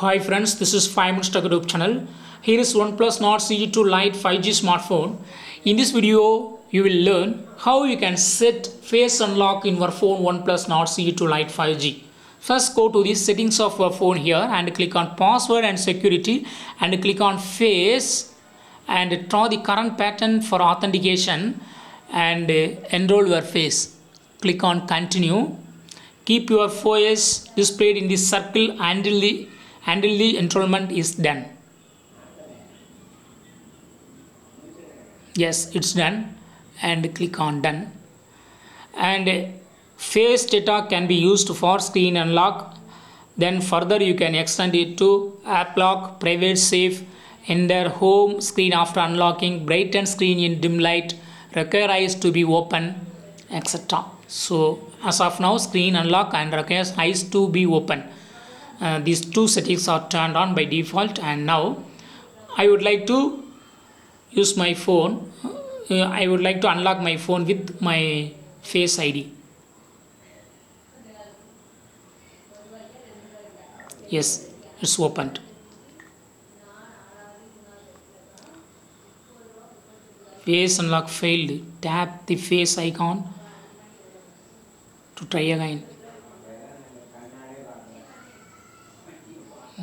Hi friends, this is 5 Minutes Tech YouTube channel. Here is Oneplus Nord CE2 Lite 5G smartphone. In this video, you will learn how you can set face unlock in your phone OnePlus Nord CE2 Lite 5G. First, go to the settings of your phone here and click on password and security and click on face and draw the current pattern for authentication and enroll your face. Click on continue. Keep your face displayed in the circle until the enrollment is done. Yes, it's done and click on done. And face data can be used for screen unlock. Then further you can extend it to app lock, private safe, enter home screen after unlocking, brighten screen in dim light, require eyes to be open, etc. So as of now, screen unlock and requires eyes to be open. These two settings are turned on by default, and now I would like to use my phone. I would like to unlock my phone with my face ID. Yes, it's opened. Face unlock failed. Tap the face icon to try again.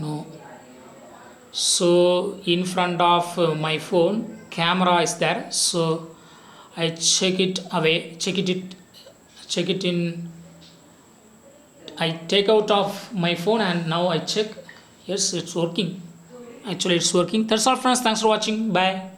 No. So in front of my phone, camera is there. So I check it away, check it in. I take out of my phone and now I check. Yes, it's working. Actually, it's working. That's all, friends. Thanks for watching. Bye.